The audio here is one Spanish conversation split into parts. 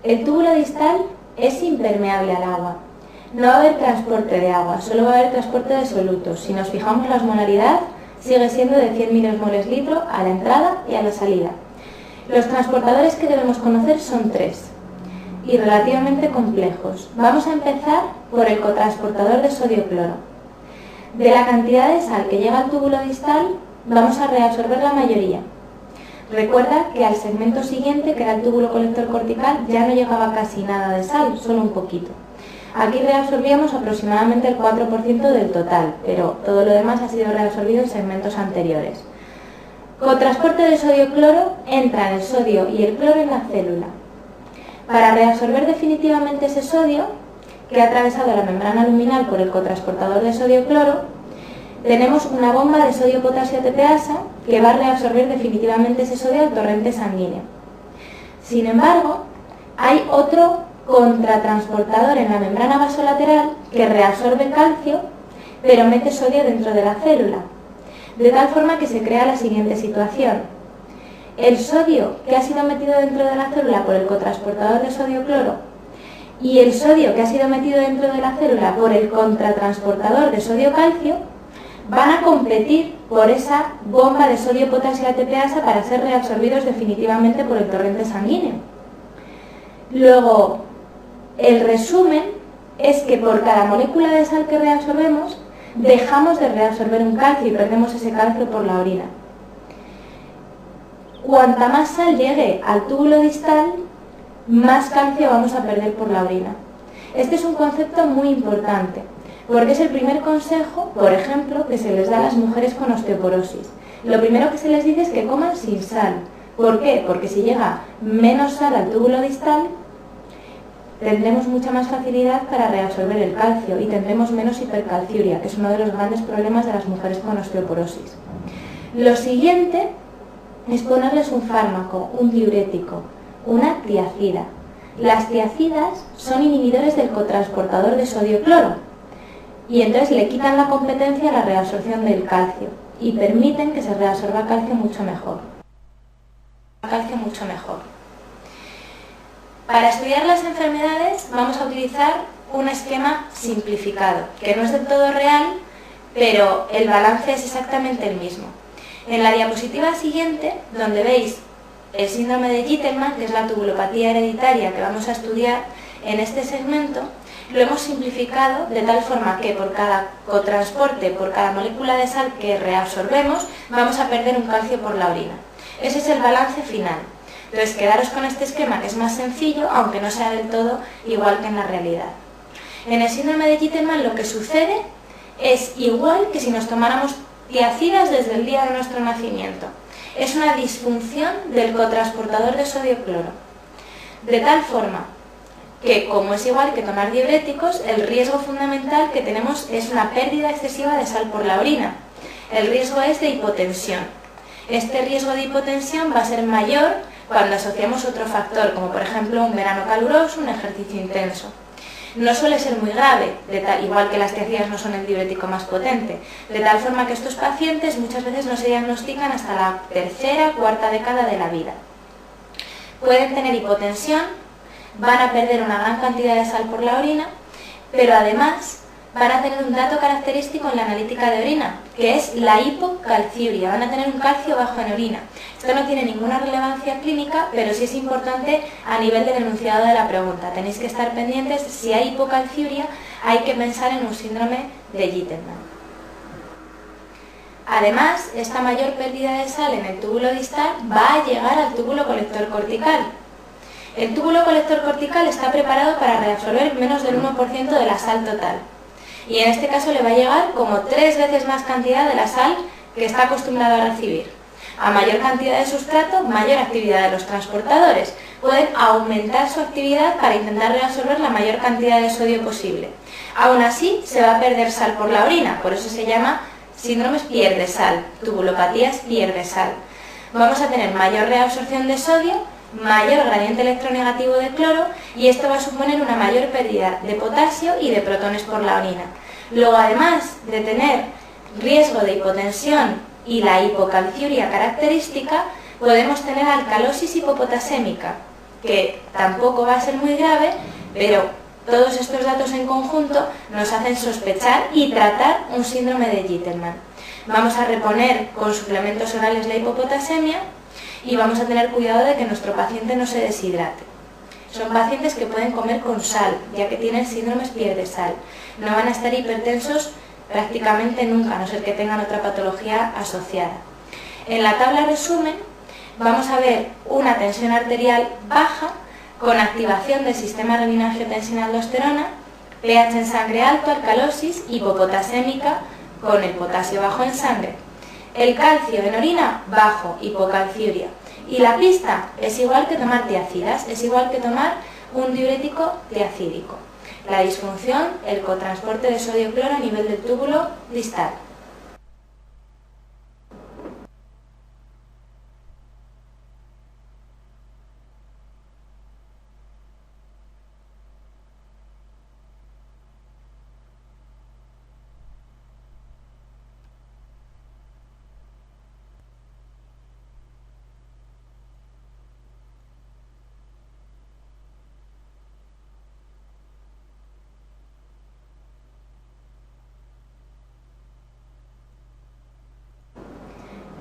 El túbulo distal es impermeable al agua. No va a haber transporte de agua, solo va a haber transporte de solutos. Si nos fijamos, la osmolaridad sigue siendo de 100 milismoles litro a la entrada y a la salida. Los transportadores que debemos conocer son 3 y relativamente complejos. Vamos a empezar por el cotransportador de sodio-cloro. De la cantidad de sal que llega al túbulo distal, vamos a reabsorber la mayoría. Recuerda que al segmento siguiente, que era el túbulo colector cortical, ya no llegaba casi nada de sal, solo un poquito. Aquí reabsorbíamos aproximadamente el 4% del total, pero todo lo demás ha sido reabsorbido en segmentos anteriores. Con transporte de sodio-cloro entran el sodio y el cloro en la célula. Para reabsorber definitivamente ese sodio, que ha atravesado la membrana luminal por el cotransportador de sodio-cloro, tenemos una bomba de sodio-potasio ATPasa que va a reabsorber definitivamente ese sodio al torrente sanguíneo. Sin embargo, hay otro contratransportador en la membrana vasolateral que reabsorbe calcio, pero mete sodio dentro de la célula, de tal forma que se crea la siguiente situación. El sodio que ha sido metido dentro de la célula por el cotransportador de sodio-cloro y el sodio que ha sido metido dentro de la célula por el contratransportador de sodio-calcio van a competir por esa bomba de sodio-potasio ATPasa para ser reabsorbidos definitivamente por el torrente sanguíneo. Luego, el resumen es que por cada molécula de sal que reabsorbemos, dejamos de reabsorber un calcio y perdemos ese calcio por la orina. Cuanta más sal llegue al túbulo distal, más calcio vamos a perder por la orina. Este es un concepto muy importante, porque es el primer consejo, por ejemplo, que se les da a las mujeres con osteoporosis. Lo primero que se les dice es que coman sin sal. ¿Por qué? Porque si llega menos sal al túbulo distal, tendremos mucha más facilidad para reabsorber el calcio y tendremos menos hipercalciuria, que es uno de los grandes problemas de las mujeres con osteoporosis. Lo siguiente es ponerles un fármaco, un diurético, una tiacida. Las tiacidas son inhibidores del cotransportador de sodio-cloro y entonces le quitan la competencia a la reabsorción del calcio y permiten que se reabsorba calcio mucho mejor. Para estudiar las enfermedades vamos a utilizar un esquema simplificado, que no es del todo real, pero el balance es exactamente el mismo. En la diapositiva siguiente, donde veis el síndrome de Gittelman, que es la tubulopatía hereditaria que vamos a estudiar en este segmento, lo hemos simplificado de tal forma que por cada cotransporte, por cada molécula de sal que reabsorbemos, vamos a perder un calcio por la orina. Ese es el balance final. Entonces, quedaros con este esquema, que es más sencillo, aunque no sea del todo igual que en la realidad. En el síndrome de Gittelman lo que sucede es igual que si nos tomáramos tiacidas desde el día de nuestro nacimiento. Es una disfunción del cotransportador de sodio-cloro. De tal forma que, como es igual que tomar diuréticos, el riesgo fundamental que tenemos es una pérdida excesiva de sal por la orina. El riesgo es de hipotensión. Este riesgo de hipotensión va a ser mayor cuando asociamos otro factor, como por ejemplo un verano caluroso, un ejercicio intenso. No suele ser muy grave, igual que las tiacidas no son el diurético más potente, de tal forma que estos pacientes muchas veces no se diagnostican hasta la tercera, cuarta década de la vida. Pueden tener hipotensión, van a perder una gran cantidad de sal por la orina, pero además van a tener un dato característico en la analítica de orina, que es la hipocalciuria, van a tener un calcio bajo en orina. Esto no tiene ninguna relevancia clínica, pero sí es importante a nivel del enunciado de la pregunta. Tenéis que estar pendientes, si hay hipocalciuria, hay que pensar en un síndrome de Gittelman. Además, esta mayor pérdida de sal en el túbulo distal va a llegar al túbulo colector cortical. El túbulo colector cortical está preparado para reabsorber menos del 1% de la sal total. Y en este caso le va a llegar como 3 veces más cantidad de la sal que está acostumbrado a recibir. A mayor cantidad de sustrato, mayor actividad de los transportadores. Pueden aumentar su actividad para intentar reabsorber la mayor cantidad de sodio posible. Aún así, se va a perder sal por la orina, por eso se llama síndromes pierde sal, tubulopatías pierde sal. Vamos a tener mayor reabsorción de sodio, mayor gradiente electronegativo de cloro y esto va a suponer una mayor pérdida de potasio y de protones por la orina. Luego, además de tener riesgo de hipotensión y la hipocalciuria característica, podemos tener alcalosis hipopotasémica. que tampoco va a ser muy grave, pero todos estos datos en conjunto nos hacen sospechar y tratar un síndrome de Gitelman. Vamos a reponer con suplementos orales la hipopotasemia y vamos a tener cuidado de que nuestro paciente no se deshidrate. Son pacientes que pueden comer con sal, ya que tienen síndromes pierde sal. No van a estar hipertensos prácticamente nunca, a no ser que tengan otra patología asociada. En la tabla resumen vamos a ver una tensión arterial baja con activación del sistema renina-angiotensina-aldosterona, pH en sangre alto, alcalosis, hipopotasémica con el potasio bajo en sangre. El calcio en orina bajo, hipocalciuria. Y la pista es igual que tomar tiacidas, es igual que tomar un diurético tiacídico. La disfunción, el cotransporte de sodio-cloro a nivel del túbulo distal.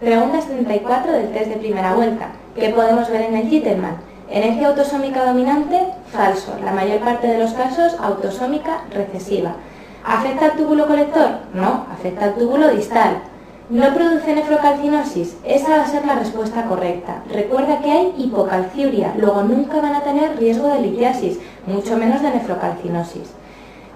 Pregunta 74 del test de primera vuelta. ¿Qué podemos ver en el Gitelman? Herencia autosómica dominante, falso. La mayor parte de los casos, autosómica recesiva. ¿Afecta al túbulo colector? No, afecta al túbulo distal. ¿No produce nefrocalcinosis? Esa va a ser la respuesta correcta. Recuerda que hay hipocalciuria, luego nunca van a tener riesgo de litiasis, mucho menos de nefrocalcinosis.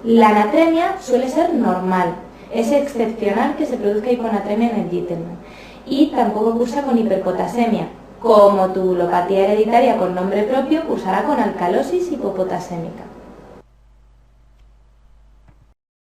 La anatremia suele ser normal. Es excepcional que se produzca hiponatremia en el Gitelman. Y tampoco cursa con hiperpotasemia. Como tubulopatía hereditaria con nombre propio, cursará con alcalosis hipopotasémica.